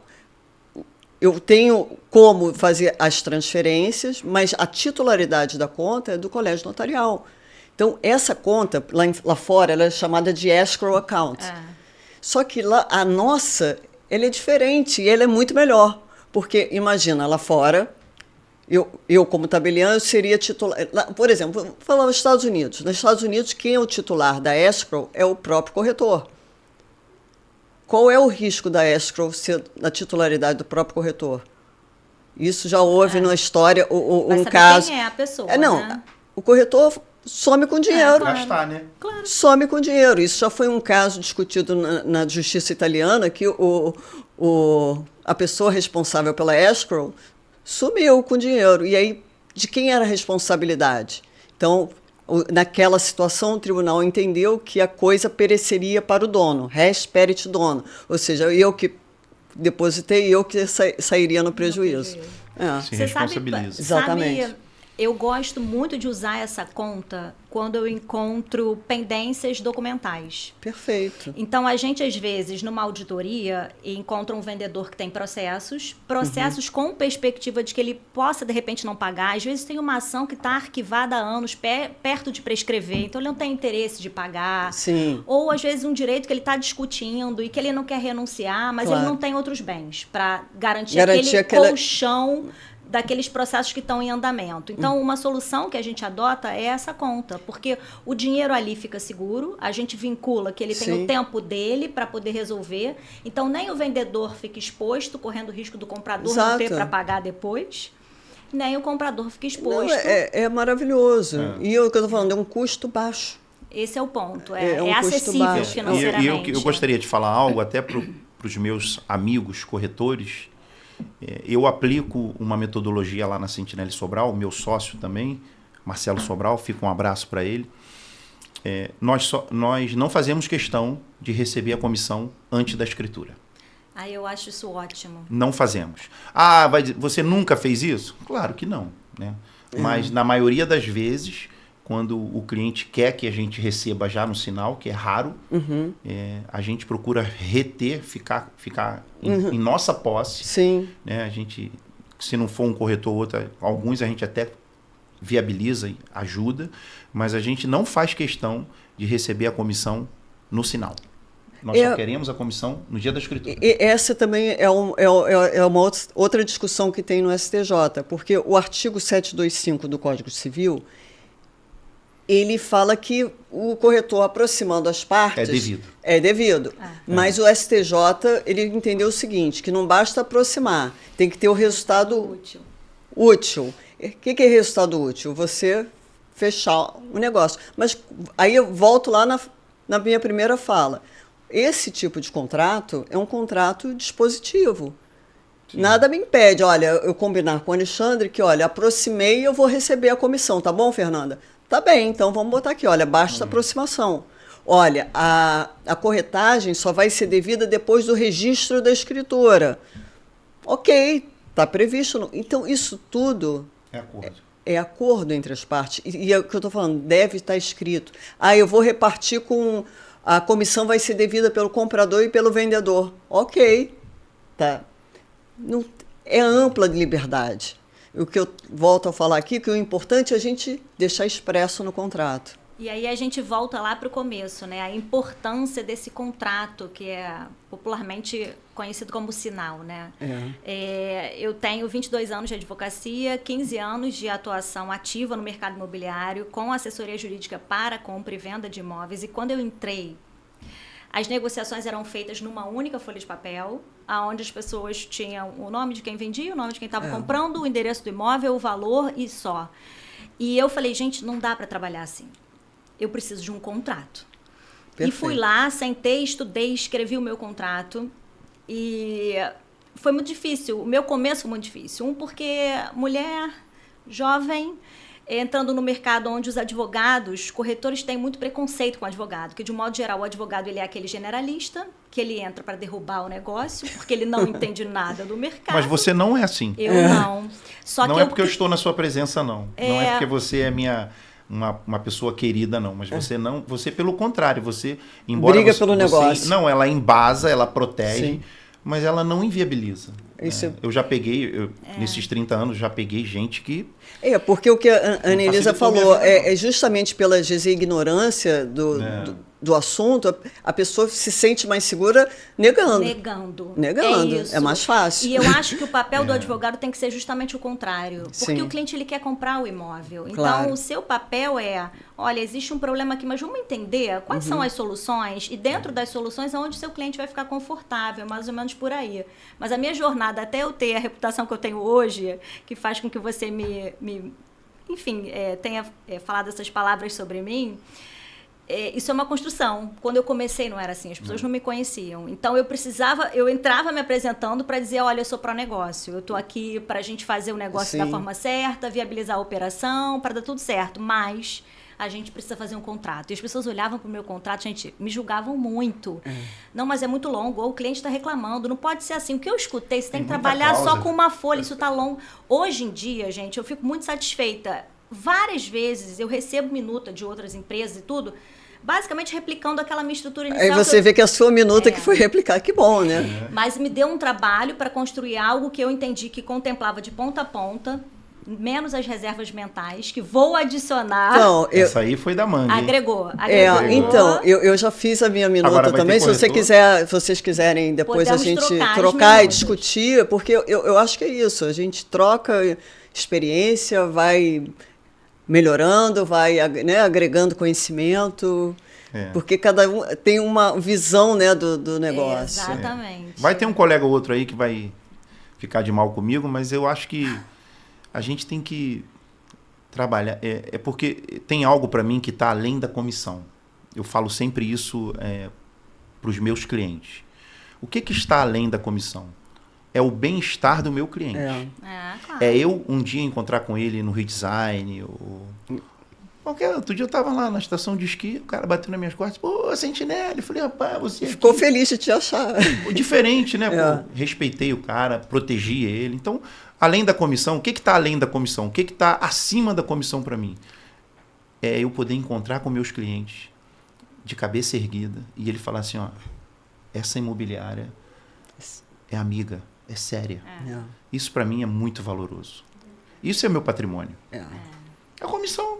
eu tenho como fazer as transferências, mas a titularidade da conta é do Colégio Notarial. Então, essa conta, lá fora, ela é chamada de escrow account. Só que lá, a nossa, ela é diferente e ela é muito melhor. Porque, imagina, lá fora, eu como tabelião, eu seria titular... Por exemplo, vou falar nos Estados Unidos. Nos Estados Unidos, quem é o titular da escrow é o próprio corretor. Qual é o risco da escrow ser na titularidade do próprio corretor? Isso já houve na história um caso... Quem é a pessoa, não, né? O corretor some com dinheiro. Gastar, né? Claro. Some com dinheiro. Isso já foi um caso discutido na justiça italiana, que a pessoa responsável pela escrow sumiu com dinheiro. E aí, de quem era a responsabilidade? Então, naquela situação, o tribunal entendeu que a coisa pereceria para o dono, res perit dono. Ou seja, eu que depositei, eu que sairia no prejuízo. Se responsabiliza. Exatamente. Eu gosto muito de usar essa conta quando eu encontro pendências documentais. Perfeito. Então, a gente, às vezes, numa auditoria, encontra um vendedor que tem processos com perspectiva de que ele possa, de repente, não pagar. Às vezes, tem uma ação que está arquivada há anos, perto de prescrever, então ele não tem interesse de pagar. Sim. Ou, às vezes, um direito que ele está discutindo e que ele não quer renunciar, mas Claro. ele não tem outros bens para garantir aquele colchão daqueles processos que estão em andamento. Então, uma solução que a gente adota é essa conta, porque o dinheiro ali fica seguro, a gente vincula que ele tem o tempo dele para poder resolver, então nem o vendedor fica exposto, correndo o risco do comprador não ter para pagar depois, nem o comprador fica exposto. Não, é maravilhoso. E o que eu estou falando, é um custo baixo. Esse é o ponto, um acessível baixo. financeiramente. E eu gostaria de falar algo até para os meus amigos corretores. Eu aplico uma metodologia lá na Sentinelle Sobral, meu sócio também, Marcelo Sobral, fica um abraço para ele. Nós não fazemos questão de receber a comissão antes da escritura. Eu acho isso ótimo. Não fazemos. Você nunca fez isso? Claro que não, né? Mas na maioria das vezes, quando o cliente quer que a gente receba já no sinal, que é raro, a gente procura reter, ficar em nossa posse. Sim. Né? A gente, se não for um corretor ou outro, alguns a gente até viabiliza e ajuda, mas a gente não faz questão de receber a comissão no sinal. Nós só queremos a comissão no dia da escritura. E essa também é uma outra discussão que tem no STJ, porque o artigo 725 do Código Civil, ele fala que o corretor aproximando as partes... É devido. Mas o STJ, ele entendeu o seguinte, que não basta aproximar, tem que ter o resultado útil. O que é resultado útil? Você fechar o negócio. Mas aí eu volto lá na minha primeira fala. Esse tipo de contrato é um contrato dispositivo. Sim. Nada me impede, olha, eu combinar com o Alexandre que, olha, aproximei e eu vou receber a comissão, tá bom, Fernanda? Tá bem, então vamos botar aqui, olha, basta aproximação. Olha, a corretagem só vai ser devida depois do registro da escritura. Ok, está previsto. Então, isso tudo é acordo entre as partes. E é o que eu estou falando, deve estar escrito. Eu vou repartir com... A comissão vai ser devida pelo comprador e pelo vendedor. Ok, tá. Não, é ampla de liberdade. O que eu volto a falar aqui, que o importante é a gente deixar expresso no contrato. E aí a gente volta lá para o começo, né? A importância desse contrato, que é popularmente conhecido como sinal, né? Eu tenho 22 anos de advocacia, 15 anos de atuação ativa no mercado imobiliário, com assessoria jurídica para compra e venda de imóveis. E quando eu entrei, as negociações eram feitas numa única folha de papel, onde as pessoas tinham o nome de quem vendia, o nome de quem estava comprando, o endereço do imóvel, o valor e só. E eu falei, gente, não dá para trabalhar assim. Eu preciso de um contrato. Perfeito. E fui lá, sentei, estudei, escrevi o meu contrato. E foi muito difícil. O meu começo foi muito difícil. Porque mulher, jovem, entrando no mercado onde os advogados, corretores têm muito preconceito com o advogado. Que, de um modo geral, o advogado ele é aquele generalista, que ele entra para derrubar o negócio, porque ele não entende nada do mercado. Mas você não é assim. Eu não. Só não que é porque eu estou na sua presença, não. Não é porque você é uma pessoa querida, não. Mas você não... Você, pelo contrário, você... Embora briga pelo negócio. Não, ela embasa, ela protege, Sim. Mas ela não inviabiliza. Isso. Né? Eu já peguei... Nesses 30 anos, já peguei gente que... Porque o que a Ana Elisa falou é justamente pela ignorância do assunto, a pessoa se sente mais segura negando. É mais fácil. E eu acho que o papel do advogado tem que ser justamente o contrário. Porque Sim. o cliente ele quer comprar o imóvel. Claro. Então, o seu papel é, olha, existe um problema aqui, mas vamos entender quais são as soluções e dentro das soluções é onde o seu cliente vai ficar confortável, mais ou menos por aí. Mas a minha jornada até eu ter a reputação que eu tenho hoje, que faz com que você me enfim, tenha falado essas palavras sobre mim, isso é uma construção. Quando eu comecei não era assim, as pessoas não me conheciam. Então eu entrava me apresentando para dizer, olha, eu sou pró-negócio, eu estou aqui para a gente fazer o negócio da forma certa, viabilizar a operação, para dar tudo certo, mas a gente precisa fazer um contrato. E as pessoas olhavam para o meu contrato, gente, me julgavam muito. Não, mas é muito longo, ou o cliente está reclamando, não pode ser assim. O que eu escutei, você tem que trabalhar só com uma folha, isso está longo. Hoje em dia, gente, eu fico muito satisfeita. Várias vezes eu recebo minuta de outras empresas e tudo, basicamente replicando aquela minha estrutura inicial. Aí você vê que a sua minuta que foi replicar, que bom, né? Mas me deu um trabalho para construir algo que eu entendi que contemplava de ponta a ponta, menos as reservas mentais, que vou adicionar. Então, essa aí foi da Mangue. Agregou. Então, eu já fiz a minha minuta também. Se vocês quiserem depois podemos a gente trocar e discutir, porque eu acho que é isso. A gente troca experiência, vai melhorando, vai, né, agregando conhecimento, porque cada um tem uma visão, né, do negócio. Exatamente. Vai ter um colega ou outro aí que vai ficar de mal comigo, mas eu acho que a gente tem que trabalhar. Porque tem algo para mim que está além da comissão. Eu falo sempre isso para os meus clientes. O que está além da comissão? É o bem-estar do meu cliente. Claro. Eu um dia encontrar com ele no redesign. Outro dia eu estava lá na estação de esqui, o cara bateu nas minhas costas. Pô, Sentinelle. Eu falei, rapaz, você ficou feliz de te achar. Diferente, né? Pô, respeitei o cara, protegi ele. Então, além da comissão, o que está além da comissão? O que está acima da comissão para mim? É eu poder encontrar com meus clientes de cabeça erguida e ele falar assim, ó, essa imobiliária é amiga, é séria. Isso para mim é muito valoroso. Isso é meu patrimônio. A comissão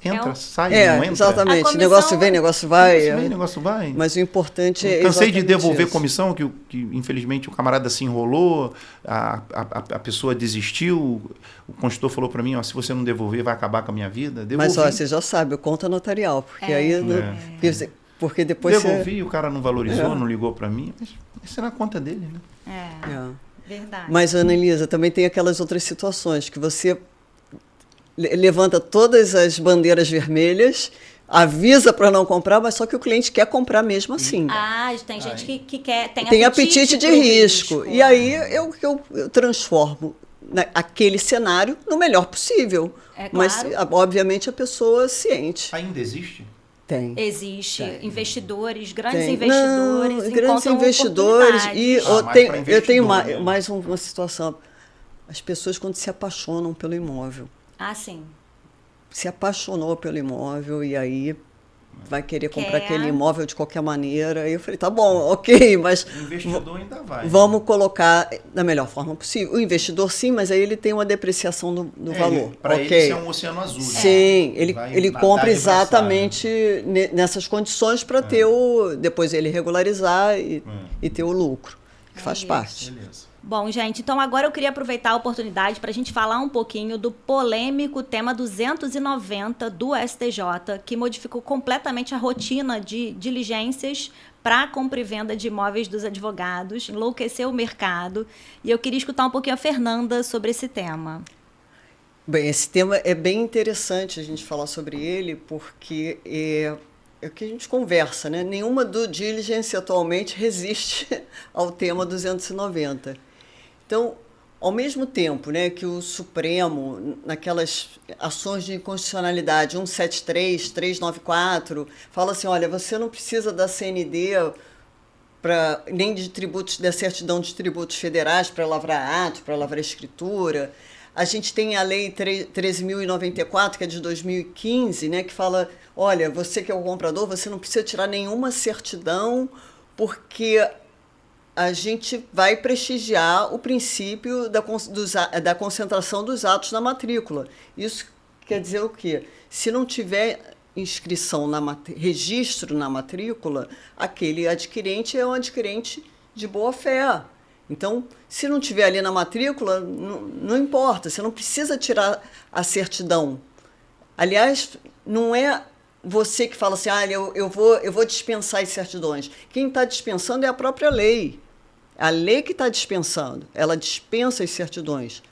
entra, sai, não entra. Exatamente. Comissão, negócio vem, negócio vai. Negócio vai. Mas o importante é cansei de devolver isso. comissão, que infelizmente o camarada se enrolou, a pessoa desistiu, o consultor falou para mim, ó, se você não devolver, vai acabar com a minha vida. Devolvi. Mas ó, você já sabe, o conta notarial, porque aí... Porque depois devolvi, o cara não valorizou, não ligou para mim, mas isso é na conta dele, né? Verdade. Mas, Ana Elisa, também tem aquelas outras situações que você levanta todas as bandeiras vermelhas, avisa para não comprar, mas só que o cliente quer comprar mesmo assim. Tem gente que quer, tem apetite de risco. E aí eu transformo aquele cenário no melhor possível. Claro. Mas, obviamente, a pessoa ciente. Ainda existe? Tem. Existe. Investidores, grandes investidores. E eu tenho mais uma situação. As pessoas, quando se apaixonam pelo imóvel. Sim. Se apaixonou pelo imóvel e aí vai querer comprar aquele imóvel de qualquer maneira. Aí eu falei, tá bom, ok, mas... O investidor ainda vai. Vamos colocar da melhor forma possível. O investidor, sim, mas aí ele tem uma depreciação do valor. Para ele, isso é um oceano azul. Sim, ele compra exatamente nessas condições para ter depois ele regularizar e ter o lucro, que faz parte. Beleza. Bom, gente, então agora eu queria aproveitar a oportunidade para a gente falar um pouquinho do polêmico tema 290 do STJ, que modificou completamente a rotina de diligências para a compra e venda de imóveis dos advogados, enlouqueceu o mercado. E eu queria escutar um pouquinho a Fernanda sobre esse tema. Bem, esse tema é bem interessante a gente falar sobre ele, porque é o que a gente conversa, né? Nenhuma due diligence atualmente resiste ao tema 290. Então, ao mesmo tempo, né, que o Supremo, naquelas ações de inconstitucionalidade 173, 394, fala assim, olha, você não precisa da CND nem de tributos, da certidão de tributos federais para lavrar ato, para lavrar escritura. A gente tem a Lei 13.094, que é de 2015, né, que fala, olha, você que é o comprador, você não precisa tirar nenhuma certidão, porque a gente vai prestigiar o princípio da concentração dos atos na matrícula. Isso quer dizer o quê? Se não tiver inscrição, registro na matrícula, aquele adquirente é um adquirente de boa-fé. Então, se não tiver ali na matrícula, não importa, você não precisa tirar a certidão. Aliás, não é você que fala assim, eu vou dispensar as certidões. Quem está dispensando é a própria lei. A lei que está dispensando, ela dispensa as certidões.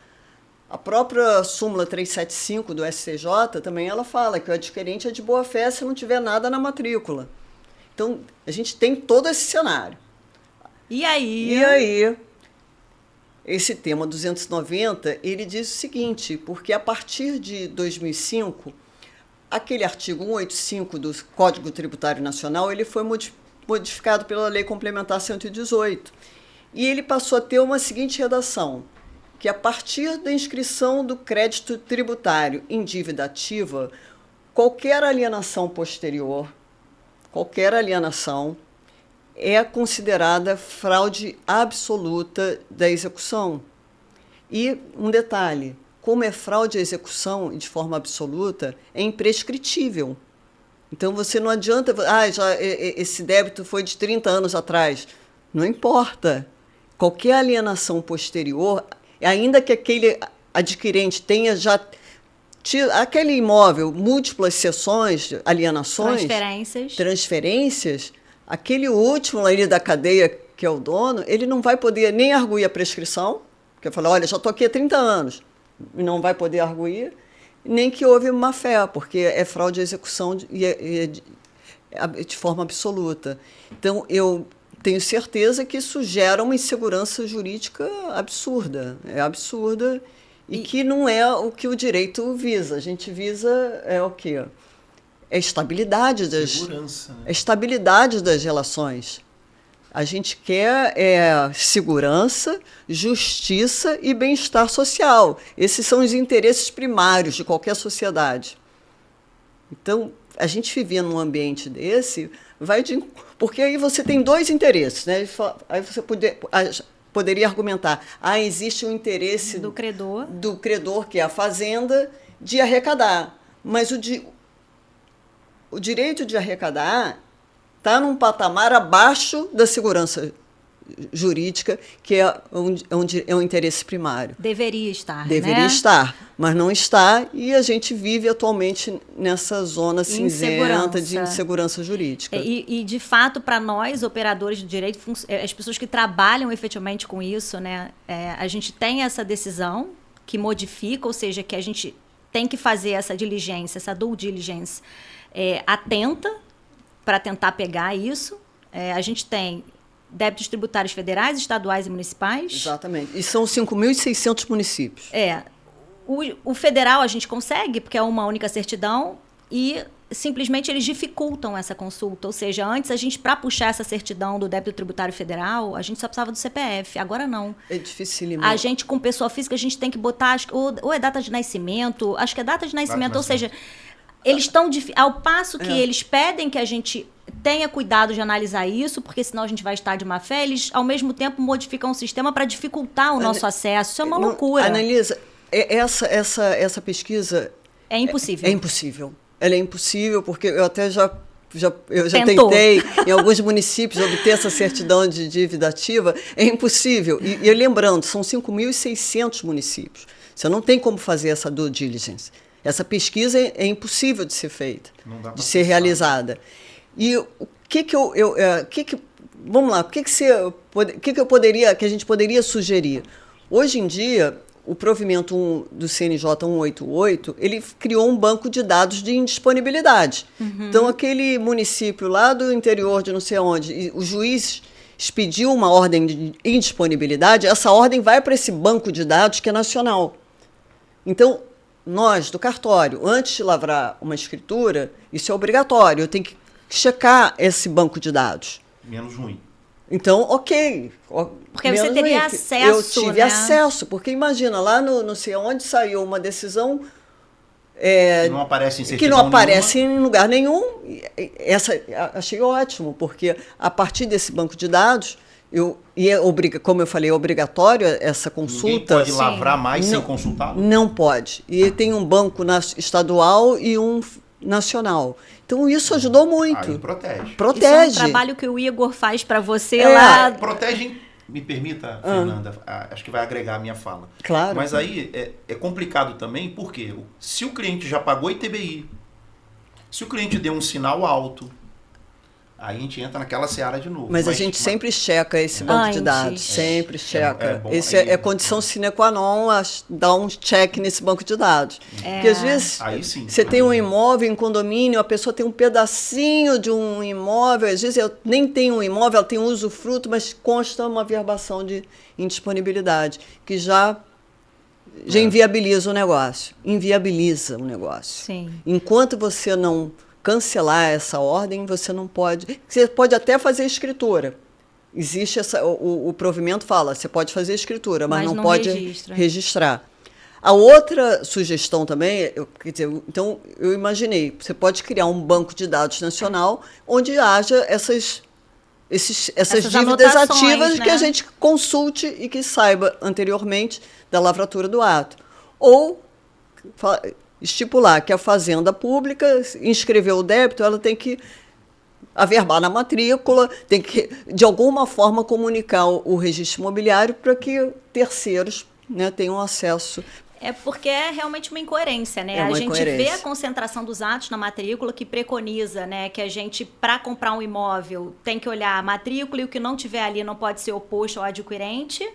A própria súmula 375 do STJ também ela fala que o adquirente é de boa fé se não tiver nada na matrícula. Então, a gente tem todo esse cenário. E aí? E aí, esse tema 290, ele diz o seguinte, porque a partir de 2005, aquele artigo 185 do Código Tributário Nacional, ele foi modificado pela Lei Complementar 118. E ele passou a ter uma seguinte redação, que a partir da inscrição do crédito tributário em dívida ativa, qualquer alienação posterior, qualquer alienação, é considerada fraude absoluta da execução. E um detalhe, como é fraude à execução de forma absoluta, é imprescritível. Então, você não adianta, esse débito foi de 30 anos atrás. Não importa. Qualquer alienação posterior, ainda que aquele adquirente tenha já tido aquele imóvel, múltiplas cessões, alienações, transferências, aquele último ali da cadeia, que é o dono, ele não vai poder nem arguir a prescrição, porque fala, olha, já estou aqui há 30 anos, e não vai poder arguir, nem que houve má-fé, porque é fraude à execução de forma absoluta. Então, eu tenho certeza que isso gera uma insegurança jurídica absurda. É absurda e que não é o que o direito visa. A gente visa o quê? É estabilidade estabilidade das relações. A gente quer segurança, justiça e bem-estar social. Esses são os interesses primários de qualquer sociedade. Então, a gente vivia num ambiente desse, porque aí você tem dois interesses, né? Aí você poderia argumentar, existe um interesse do credor, que é a fazenda, de arrecadar. Mas o direito de arrecadar está num patamar abaixo da segurança jurídica, que é um interesse primário. Deveria estar, Deveria estar, mas não está, e a gente vive atualmente nessa zona cinzenta de insegurança jurídica. E de fato, para nós, operadores do direito, as pessoas que trabalham efetivamente com isso, né, a gente tem essa decisão que modifica, ou seja, que a gente tem que fazer essa diligência, essa due diligence atenta para tentar pegar isso. A gente tem débitos tributários federais, estaduais e municipais. Exatamente. E são 5.600 municípios. O federal a gente consegue, porque é uma única certidão, e simplesmente eles dificultam essa consulta. Ou seja, antes a gente, para puxar essa certidão do débito tributário federal, a gente só precisava do CPF. Agora não. É dificílimo. A gente, com pessoa física, a gente tem que botar, ou é data de nascimento, acho que é data de nascimento, ou seja, eles estão, ao passo que eles pedem que a gente tenha cuidado de analisar isso, porque senão a gente vai estar de má fé, eles, ao mesmo tempo, modificam o sistema para dificultar o nosso acesso. Isso é uma loucura. Analisa, essa pesquisa... É impossível. É impossível. Ela é impossível, porque eu até já tentei, em alguns municípios, obter essa certidão de dívida ativa. É impossível. E lembrando, são 5.600 municípios. Você não tem como fazer essa due diligence. Essa pesquisa é impossível de ser feita, de ser realizada. E o que vamos lá, o que a gente poderia sugerir? Hoje em dia, o provimento do CNJ 188, ele criou um banco de dados de indisponibilidade. Então, aquele município lá do interior de não sei onde, o juiz expediu uma ordem de indisponibilidade, essa ordem vai para esse banco de dados que é nacional. Então, nós, do cartório, antes de lavrar uma escritura, isso é obrigatório, eu tenho que checar esse banco de dados. Menos ruim. Então, ok. Porque você teria acesso, eu tive acesso, porque imagina, lá no não sei onde saiu uma decisão que não aparece em certidão que não aparece em lugar nenhum. Achei ótimo, porque a partir desse banco de dados, como eu falei, é obrigatório essa consulta. Ninguém pode lavrar mais sem consultá-lo? Não pode. E tem um banco estadual e um nacional. Então, isso ajudou muito. Aí protege. Protege. Isso é um trabalho que o Igor faz para você lá. Protege, me permita, Fernanda, acho que vai agregar a minha fala. Claro. Mas aí é complicado também, porque se o cliente já pagou ITBI, se o cliente deu um sinal alto, Aí a gente entra naquela seara de novo. Mas a gente sempre checa esse banco de dados, sempre checa. bom, Esse aí- é condição sine qua non dar um check nesse banco de dados. Porque às vezes Aí sim. você tem um imóvel em condomínio, a pessoa tem um pedacinho de um imóvel, às vezes eu nem tenho um imóvel, ela tem um usufruto, mas consta uma averbação de indisponibilidade, que já inviabiliza o negócio. Inviabiliza o negócio. Sim. Enquanto você não cancelar essa ordem, você não pode. Você pode até fazer escritura. Existe o provimento fala, você pode fazer escritura, mas não pode registrar. A outra sugestão também, quer dizer, então eu imaginei, você pode criar um banco de dados nacional onde haja essas dívidas ativas, né? Que a gente consulte e que saiba anteriormente da lavratura do ato. Ou estipular que a fazenda pública inscreveu o débito, ela tem que averbar na matrícula, tem que, de alguma forma, comunicar o registro imobiliário para que terceiros, né, tenham acesso. É porque é realmente uma incoerência, né? A gente vê a concentração dos atos na matrícula que preconiza, né, que a gente, para comprar um imóvel, tem que olhar a matrícula e o que não tiver ali não pode ser oposto ao adquirente.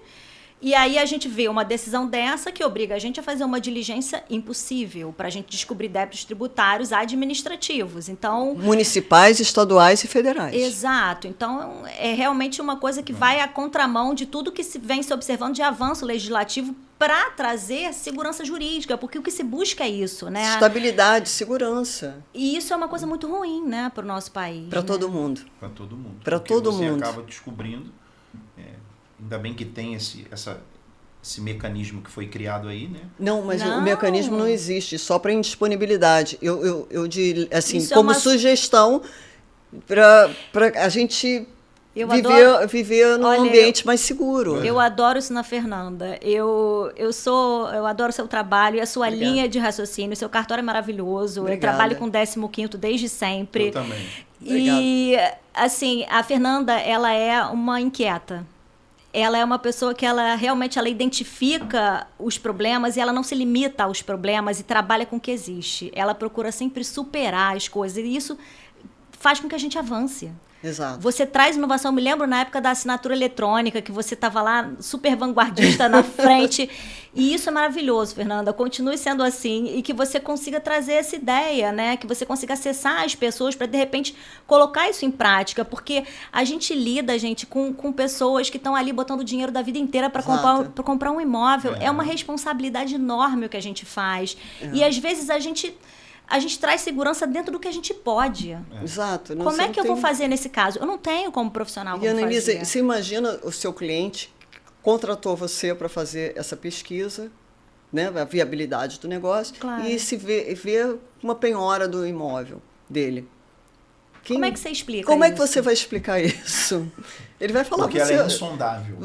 E aí a gente vê uma decisão dessa que obriga a gente a fazer uma diligência impossível para a gente descobrir débitos tributários administrativos. Então, municipais, estaduais e federais. Exato. Então, é realmente uma coisa que vai à contramão de tudo que vem se observando de avanço legislativo para trazer segurança jurídica, porque o que se busca é isso, né? Estabilidade, segurança. E isso é uma coisa muito ruim, né, para o nosso país. Para todo mundo. Para todo mundo. Para todo mundo. Você acaba descobrindo. Ainda bem que tem esse mecanismo que foi criado aí, né? Não, mas o mecanismo não existe, só para indisponibilidade. Eu assim, isso como sugestão para a gente viver num ambiente mais seguro. Eu adoro isso na Fernanda. Eu adoro o seu trabalho e a sua linha de raciocínio. O seu cartório é maravilhoso. Obrigada. Eu trabalho com 15º desde sempre. Eu também. E, assim, a Fernanda, ela é uma inquieta. Ela é uma pessoa que ela identifica os problemas e ela não se limita aos problemas e trabalha com o que existe. Ela procura sempre superar as coisas e isso faz com que a gente avance. Exato. Você traz inovação. Eu me lembro na época da assinatura eletrônica, que você estava lá super vanguardista na frente. E isso é maravilhoso, Fernanda. Continue sendo assim e que você consiga trazer essa ideia, né? Que você consiga acessar as pessoas para, de repente, colocar isso em prática. Porque a gente lida, com pessoas que estão ali botando dinheiro da vida inteira para comprar um imóvel. É uma responsabilidade enorme o que a gente faz. E, às vezes, a gente traz segurança dentro do que a gente pode. Exato. Como é que eu vou fazer nesse caso? Eu não tenho como profissional como fazer. Annelise, você imagina o seu cliente contratou você para fazer essa pesquisa, né, a viabilidade do negócio, claro. E se vê uma penhora do imóvel dele. Como é que você explica Como isso? É que você vai explicar isso? Ele vai falar... Porque ela é insondável.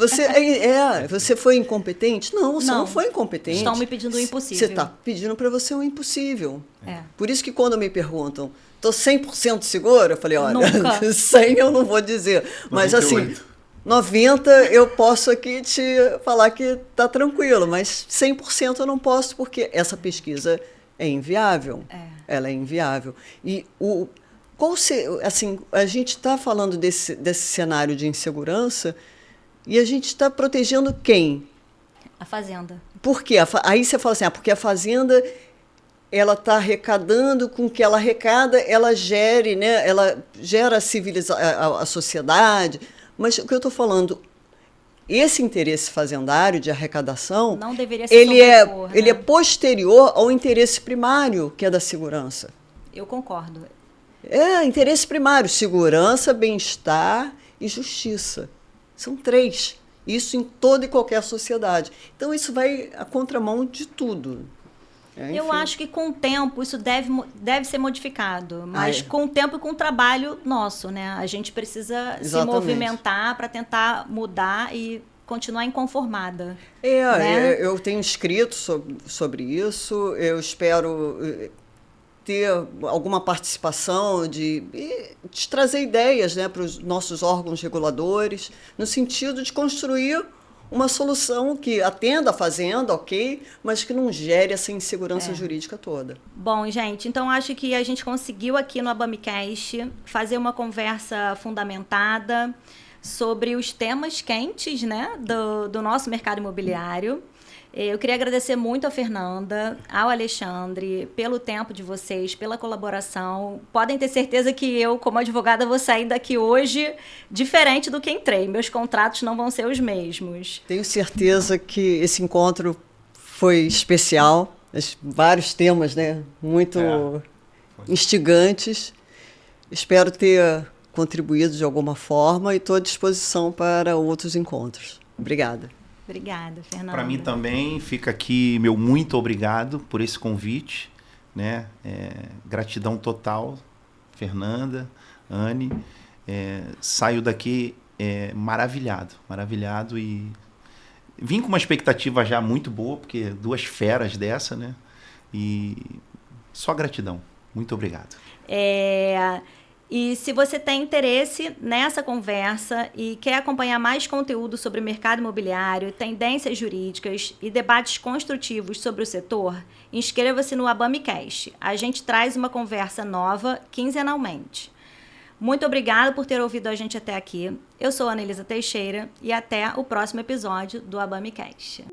Você foi incompetente? Não, você não foi incompetente. Estão me pedindo o impossível. Você está pedindo para você o impossível. É. Por isso que quando me perguntam, estou 100% segura? Eu falei, olha, Nunca. 100 eu não vou dizer. Mas 98. assim, 90 eu posso aqui te falar que está tranquilo, mas 100% eu não posso, porque essa pesquisa é inviável. Ela é inviável. E assim, a gente está falando desse cenário de insegurança e a gente está protegendo quem? A Fazenda. Por quê? Aí você fala assim, porque a Fazenda ela está arrecadando, com o que ela arrecada, ela gere, né? Ela gera a sociedade. Mas o que eu estou falando, esse interesse fazendário de arrecadação, não deveria ser ele é posterior ao interesse primário, que é da segurança. Eu concordo. Interesse primário, segurança, bem-estar e justiça. São 3. Isso em toda e qualquer sociedade. Então, isso vai à contramão de tudo. Eu acho que com o tempo isso deve ser modificado, mas com o tempo e com o trabalho nosso, né? A gente precisa se movimentar para tentar mudar e continuar inconformada. Né? Eu tenho escrito sobre isso, eu espero ter alguma participação de trazer ideias, né, para os nossos órgãos reguladores, no sentido de construir uma solução que atenda a fazenda, ok, mas que não gere essa insegurança jurídica toda. Bom, gente, então acho que a gente conseguiu aqui no ABAMIcast fazer uma conversa fundamentada sobre os temas quentes, né, do nosso mercado imobiliário. Eu queria agradecer muito a Fernanda, ao Alexandre, pelo tempo de vocês, pela colaboração. Podem ter certeza que eu, como advogada, vou sair daqui hoje diferente do que entrei. Meus contratos não vão ser os mesmos. Tenho certeza que esse encontro foi especial. Vários temas, né, muito instigantes. Espero ter contribuído de alguma forma e estou à disposição para outros encontros. Obrigada. Obrigada, Fernanda. Para mim também fica aqui meu muito obrigado por esse convite, né? Gratidão total, Fernanda, Anne. Saio daqui maravilhado e vim com uma expectativa já muito boa, porque 2 feras dessa, né? E só gratidão. Muito obrigado. E se você tem interesse nessa conversa e quer acompanhar mais conteúdo sobre o mercado imobiliário, tendências jurídicas e debates construtivos sobre o setor, inscreva-se no ABAMIcast. A gente traz uma conversa nova quinzenalmente. Muito obrigada por ter ouvido a gente até aqui. Eu sou a Anelisa Teixeira e até o próximo episódio do ABAMIcast.